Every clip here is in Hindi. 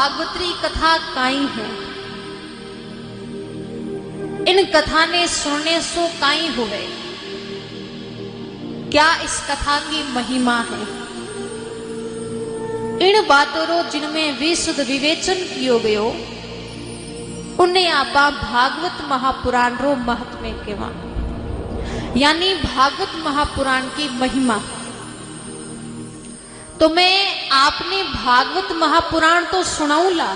भागवतरी कथा काई है। इन कथा ने सुनने सो काई हुए। क्या इस कथा की महिमा है। इन बातों रो जिनमें विशुद्ध विवेचन कियो गयो उन्हें आपा भागवत महापुराण रो महत्व केवा, यानी भागवत महापुराण की महिमा। तो मैं आपने भागवत महापुराण तो सुनाऊंगा,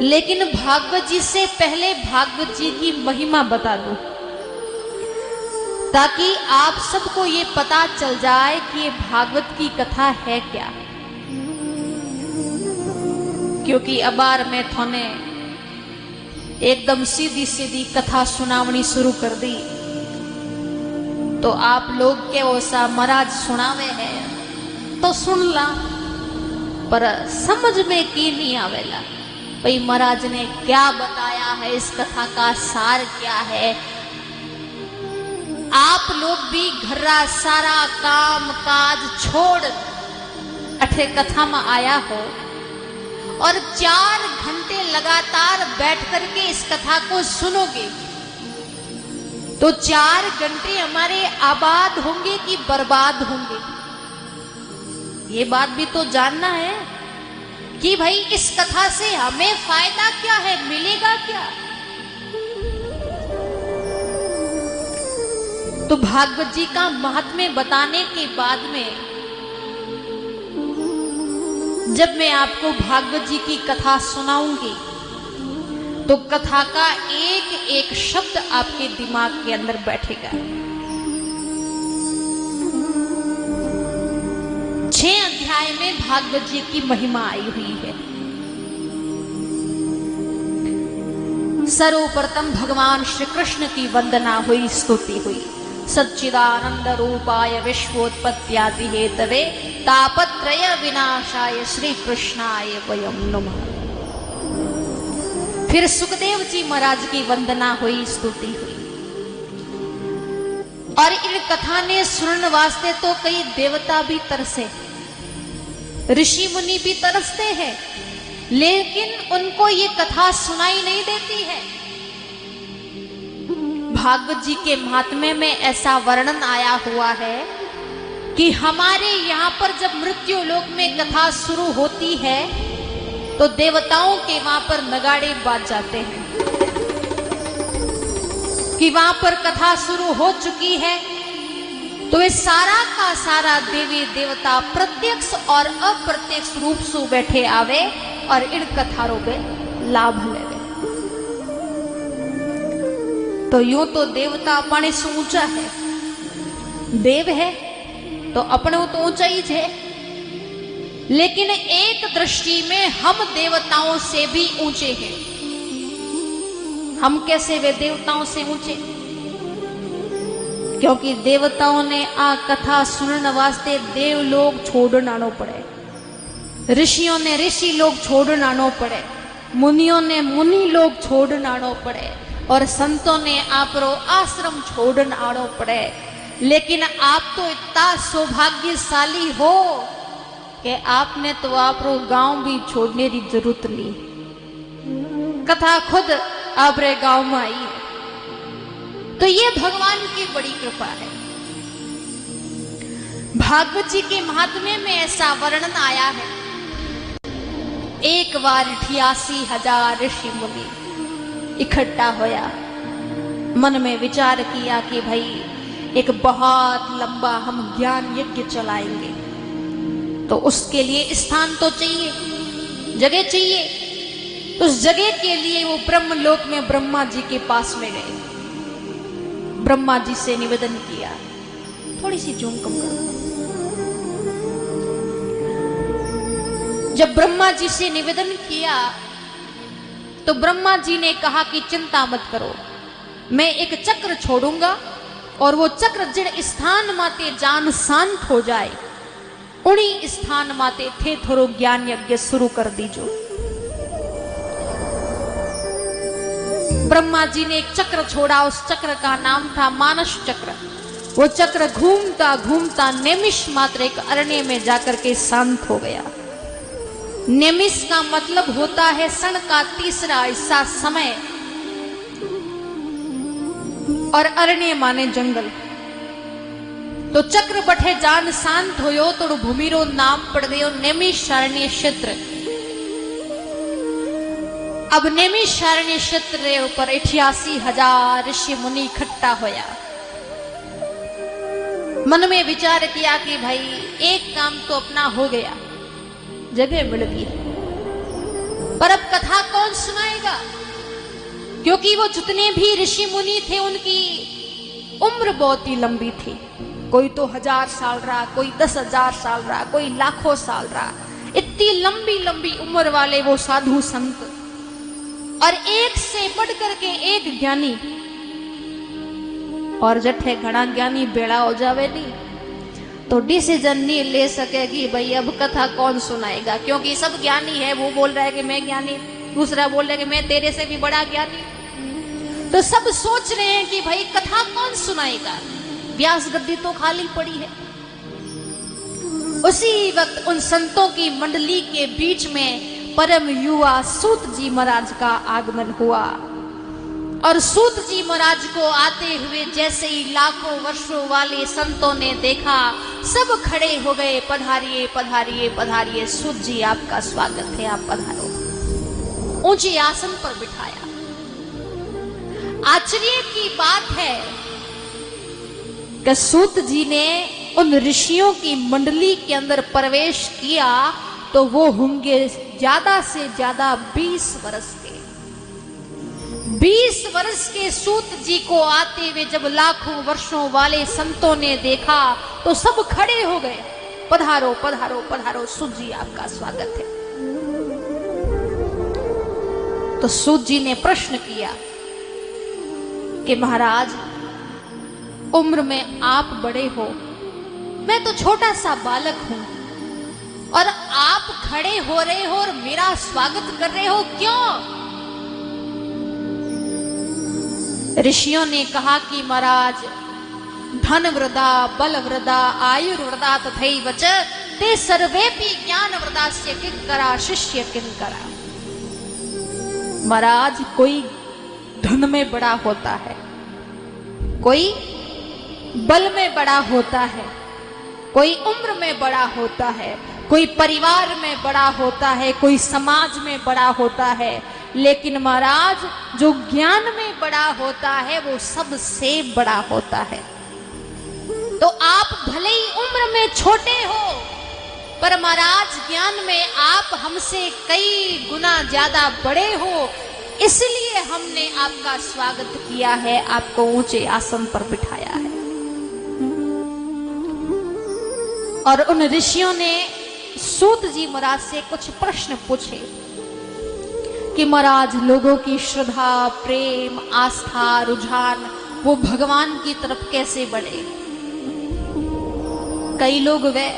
लेकिन भागवत जी से पहले भागवत जी की महिमा बता दूं, ताकि आप सबको ये पता चल जाए कि ये भागवत की कथा है क्या। क्योंकि अबार मैं थोने एकदम सीधी सीधी कथा सुनावनी शुरू कर दी तो आप लोग के ओसा महाराज सुनावे है तो सुन ला, पर समझ में की नहीं आवेला भाई महाराज ने क्या बताया है, इस कथा का सार क्या है। आप लोग भी घर्रा सारा काम काज छोड़ अठे कथा में आया हो और 4 घंटे लगातार बैठ करके इस कथा को सुनोगे तो 4 घंटे हमारे आबाद होंगे कि बर्बाद होंगे। ये बात भी तो जानना है कि भाई इस कथा से हमें फायदा क्या है, मिलेगा क्या। तो भागवत जी का महात्म्य बताने के बाद में जब मैं आपको भागवत जी की कथा सुनाऊंगी तो कथा का एक एक शब्द आपके दिमाग के अंदर बैठेगा। 6 अध्याय में भागवत जी की महिमा आई हुई है। सर्वप्रथम भगवान श्री कृष्ण की वंदना हुई, स्तुति हुई। सच्चिदानंद रूपाय विश्वोत्पत्त्यादि हेतवे तापत्रय विनाशाय श्री कृष्णाय वयं नमः। फिर सुखदेव जी महाराज की वंदना हुई, स्तुति हुई। और इन कथा ने सुनने वास्ते तो कई देवता भी तरसे, ऋषि मुनि भी तरसते हैं, लेकिन उनको ये कथा सुनाई नहीं देती है। भागवत जी के महात्म्य में ऐसा वर्णन आया हुआ है कि हमारे यहाँ पर जब मृत्यु लोक में कथा शुरू होती है तो देवताओं के वहां पर नगाड़े बाज जाते हैं कि वहां पर कथा शुरू हो चुकी है। तो वे सारा का सारा देवी देवता प्रत्यक्ष और अप्रत्यक्ष रूप से बैठे आवे और इन कथारों में लाभ लेवे। तो यूं तो देवता अपने से ऊंचा है, देव है तो अपने तो ऊंचा ही है, लेकिन एक दृष्टि में हम देवताओं से भी ऊंचे हैं। हम कैसे वे देवताओं से ऊंचे? क्योंकि देवताओं ने आ कथा सुनने वास्ते देव लोग छोड़ना पड़े, ऋषियों ने ऋषि लोग छोड़ना पड़े, मुनियों ने मुनि लोग छोड़ना पड़े और संतों ने आपरो आश्रम छोड़ना पड़े। लेकिन आप तो इतना सौभाग्यशाली हो कि आपने तो आपरो गांव भी छोड़ने की जरूरत नहीं, कथा खुद आपरे गांव में आई है। तो ये भगवान की बड़ी कृपा है। भागवत जी के महात्म्य में ऐसा वर्णन आया है, एक बार 88,000 ऋषि मुनि इकट्ठा होया, मन में विचार किया कि भाई एक बहुत लंबा हम ज्ञान यज्ञ चलाएंगे, तो उसके लिए स्थान तो चाहिए, जगह चाहिए। तो उस जगह के लिए वो ब्रह्मलोक में ब्रह्मा जी के पास में गए, ब्रह्मा जी से निवेदन किया। थोड़ी सी जूम कम करो। जब ब्रह्मा जी से निवेदन किया तो ब्रह्मा जी ने कहा कि चिंता मत करो, मैं एक चक्र छोड़ूंगा और वो चक्र जिन स्थान माते जान शांत हो जाए उन्हीं स्थान माते थे थोड़ो ज्ञान यज्ञ शुरू कर दीजो। ब्रह्मा जी ने एक चक्र छोड़ा, उस चक्र का नाम था मानस चक्र। वो चक्र घूमता घूमता निमिष मात्र एक अरण्य में जाकर के शांत हो गया। नेमिस का मतलब होता है क्षण का तीसरा हिस्सा, समय। और अरण्य माने जंगल। तो चक्र बठे जान शांत होयो तो भूमिरो नाम पड़ गयो नेमिषारण्य क्षेत्र। अब नेमिषारण्य क्षेत्र रे ऊपर 88,000 ऋषि मुनि इकट्ठा होया। मन में विचार किया कि भाई एक काम तो अपना हो गया, जगह मिल गई, पर अब कथा कौन सुनाएगा? क्योंकि वो जितने भी ऋषि मुनि थे उनकी उम्र बहुत ही लंबी थी। कोई तो 1000 साल रहा, कोई 10,000 साल रहा, कोई लाखों साल रहा। इतनी लंबी लंबी उम्र वाले वो साधु संत, और एक से बढ़ करके एक ज्ञानी। और जठे घना ज्ञानी बेड़ा हो जावे नहीं तो डिसीजन नहीं ले सके कि भाई अब कथा कौन सुनाएगा, क्योंकि सब ज्ञानी है। वो बोल रहा है कि मैं ज्ञानी, दूसरा बोल रहा है कि मैं तेरे से भी बड़ा ज्ञानी। तो सब सोच रहे हैं कि भाई कथा कौन सुनाएगा, व्यास गद्दी तो खाली पड़ी है। उसी वक्त उन संतों की मंडली के बीच में परम युवा सूत जी महाराज का आगमन हुआ। और सूत जी महाराज को आते हुए जैसे ही लाखों वर्षों वाले संतों ने देखा, सब खड़े हो गए, पधारिए पधारिए पधारिए, सूत जी आपका स्वागत है, आप पधारो। ऊंचे आसन पर बिठाया। आश्चर्य की बात है कि सूत जी ने उन ऋषियों की मंडली के अंदर प्रवेश किया तो वो होंगे ज्यादा से ज्यादा 20 वर्ष के। 20 वर्ष के सूत जी को आते हुए जब लाखों वर्षों वाले संतों ने देखा तो सब खड़े हो गए, पधारो पधारो पधारो, सूत जी आपका स्वागत है। तो सूत जी ने प्रश्न किया कि महाराज, उम्र में आप बड़े हो, मैं तो छोटा सा बालक हूं, और आप खड़े हो रहे हो और मेरा स्वागत कर रहे हो, क्यों? ऋषियों ने कहा कि महाराज, धन वृदा, बल वृदा, आयु वृदा तथैव च ते सर्वेपि ज्ञान वृदास्य किंकरा शिष्य किंकरा। महाराज, कोई धन में बड़ा होता है, कोई बल में बड़ा होता है, कोई उम्र में बड़ा होता है, कोई परिवार में बड़ा होता है, कोई समाज में बड़ा होता है, लेकिन महाराज जो ज्ञान में बड़ा होता है वो सबसे बड़ा होता है। तो आप भले ही उम्र में छोटे हो, पर महाराज ज्ञान में आप हमसे कई गुना ज्यादा बड़े हो, इसलिए हमने आपका स्वागत किया है, आपको ऊंचे आसन पर बिठाया है। और उन ऋषियों ने सूत जी महाराज से कुछ प्रश्न पूछे कि महाराज, लोगों की श्रद्धा, प्रेम, आस्था, रुझान वो भगवान की तरफ कैसे बढ़े? कई लोग वे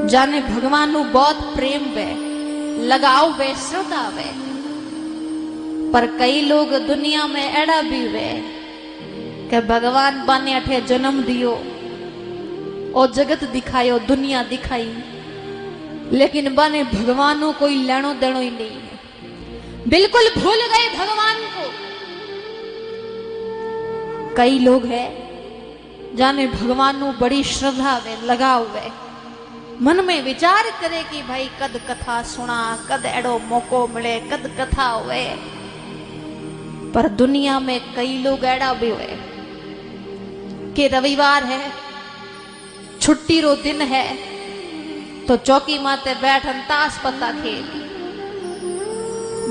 जाने भगवान को बहुत प्रेम वे, लगाव वे, श्रद्धा वे, पर कई लोग दुनिया में एड़ा भी वे कि भगवान बाने अठे जन्म दियो और जगत दिखायो, दुनिया दिखाई, लेकिन बाने भगवानों कोई लेनो देनो ही नहीं है, बिल्कुल भूल गए भगवान को। कई लोग हैं जाने भगवान को बड़ी श्रद्धा वे, लगाव वे, मन में विचार करे कि भाई कद कथा सुना, कद एड़ो मौको मिले, कद कथा हुए। पर दुनिया में कई लोग एड़ा भी हुए कि रविवार है, छुट्टी रो दिन है, तो चौकी माते बैठन ताश पत्ता खेल,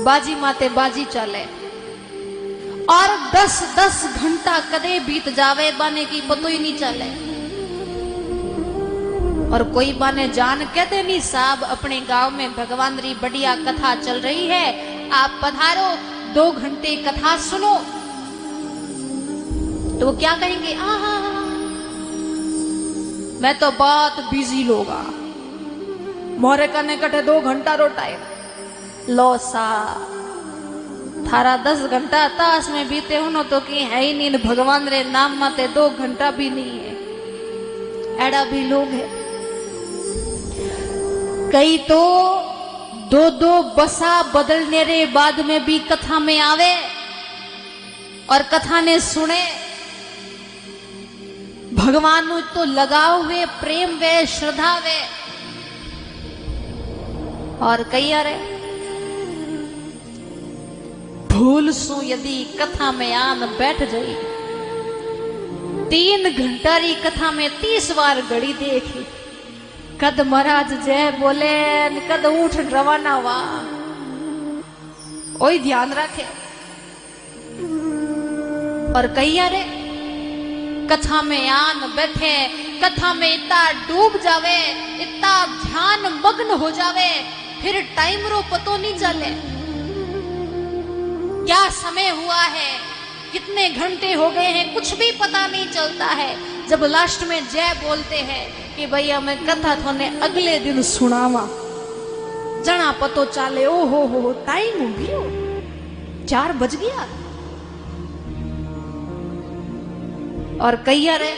बाजी माते बाजी चले, और 10-10 घंटा कदे बीत जावे बाने की पतो ही नहीं चले। और कोई बाने जान कहते नहीं, साहब अपने गांव में भगवान री बढ़िया कथा चल रही है, आप पधारो, 2 घंटे कथा सुनो। तो वो क्या कहेंगे, हाँ, मैं तो बहुत बिजी लोगा, मोरे कने कटे 2 घंटा रो टाइम लो सा, थारा 10 घंटा ताश में बीते हो न तो कि है ही नहीं, भगवान रे नाम माते 2 घंटा भी नहीं है, एड़ा भी लोग है। कई तो दो दो बसा बदलने रे बाद में भी कथा में आवे और कथा ने सुने। भगवान नु तो लगाव वे, प्रेम वे, श्रद्धा वे। और कई अरे भूल सु यदि कथा में आन बैठ जाई, 3 घंटा री कथा में 30 बार घड़ी देखी। कद महाराज जय बोले, कद उठ रवाना हुआ, ओई ध्यान रखे। और कई अरे कथा में आन बैठे, कथा में इतना डूब जावे, इतना ध्यान मग्न हो जावे, फिर टाइम रो पतो नहीं चले क्या समय हुआ है, कितने घंटे हो गए हैं, कुछ भी पता नहीं चलता है। जब लास्ट में जय बोलते हैं कि भैया मैं कथा थोने अगले दिन सुनावा, जना पतो चाले ओ हो टाइम हो गयो, 4 बज गया। और कई अरे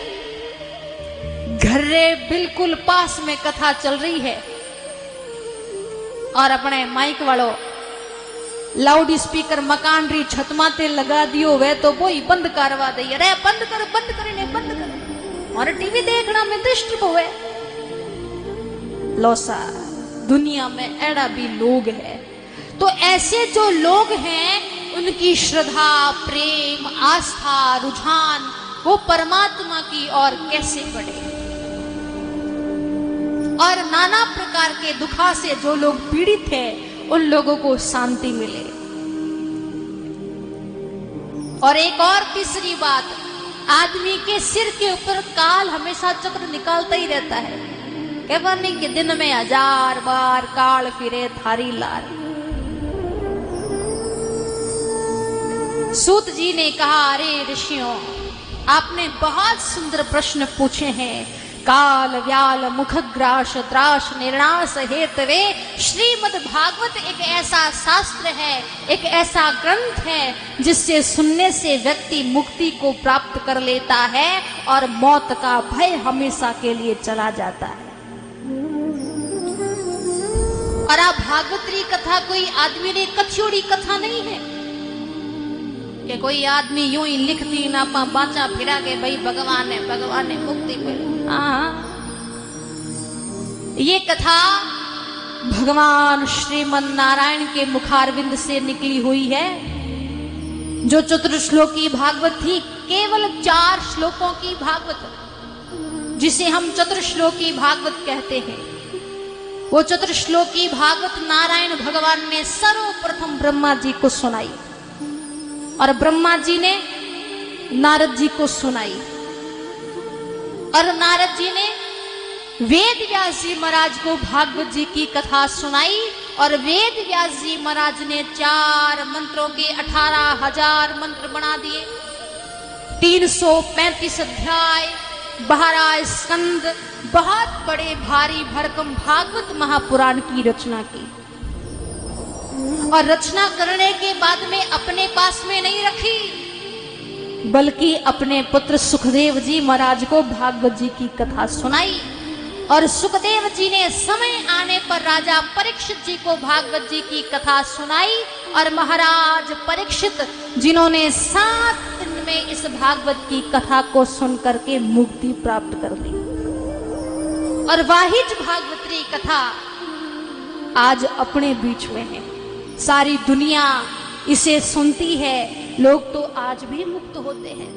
घर रे बिल्कुल पास में कथा चल रही है और अपने माइक वालों लाउड स्पीकर मकान री छत माते लगा दियो, वे तो वही बंद करवा दे। अरे बंद कर ने बंद कर, और टीवी देखना में डिस्टर्ब हुए। लोसा दुनिया में ऐड़ा भी लोग हैं। तो ऐसे जो लोग हैं उनकी श्रद्धा, प्रेम, आस्था, रुझान वो परमात्मा की ओर कैसे बढ़े। और नाना प्रकार के दुखा से जो लोग पीड़ित हैं उन लोगों को शांति मिले। और एक और तीसरी बात, आदमी के सिर के ऊपर काल हमेशा चक्र निकालता ही रहता है। कहवा नहीं कि दिन में 1000 बार काल फिरे थारी लार। सूत जी ने कहा, अरे ऋषियों, आपने बहुत सुंदर प्रश्न पूछे हैं। काल व्याल मुखग्रास त्रास निर्णास हेतवे। श्रीमद् भागवत एक ऐसा शास्त्र है, एक ऐसा ग्रंथ है जिससे सुनने से व्यक्ति मुक्ति को प्राप्त कर लेता है और मौत का भय हमेशा के लिए चला जाता है। और आप भागवत री कथा कोई आदमी ने कथियोड़ी कथा नहीं है कि कोई आदमी यूं ही लिख दी ना बाचा फिरा के भाई भगवान ने मुक्ति मिली। ये कथा भगवान श्रीमन नारायण के मुखारविंद से निकली हुई है। जो चतुर्श्लोकी भागवत थी, केवल 4 श्लोकों की भागवत, जिसे हम चतुर्श्लोकी भागवत कहते हैं। वो चतुर्श्लोकी भागवत नारायण भगवान ने सर्वप्रथम ब्रह्मा जी को सुनाई और ब्रह्मा जी ने नारद जी को सुनाई और नारद जी ने वेद व्यास जी महाराज को भागवत जी की कथा सुनाई और वेद व्यास जी महाराज ने 4 मंत्रों के 18,000 मंत्र बना दिए। 335 अध्याय, 12 स्कंद, बहुत बड़े भारी भरकम भागवत महापुराण की रचना की। और रचना करने के बाद में अपने पास में नहीं रखी, बल्कि अपने पुत्र सुखदेव जी महाराज को भागवत जी की कथा सुनाई। और सुखदेव जी ने समय आने पर राजा परीक्षित जी को भागवत जी की कथा सुनाई और महाराज परीक्षित, जिन्होंने 7 दिन में इस भागवत की कथा को सुन करके मुक्ति प्राप्त कर ली। और वाहिज भागवत कथा आज अपने बीच में है, सारी दुनिया इसे सुनती है, लोग तो आज भी मुक्त होते हैं।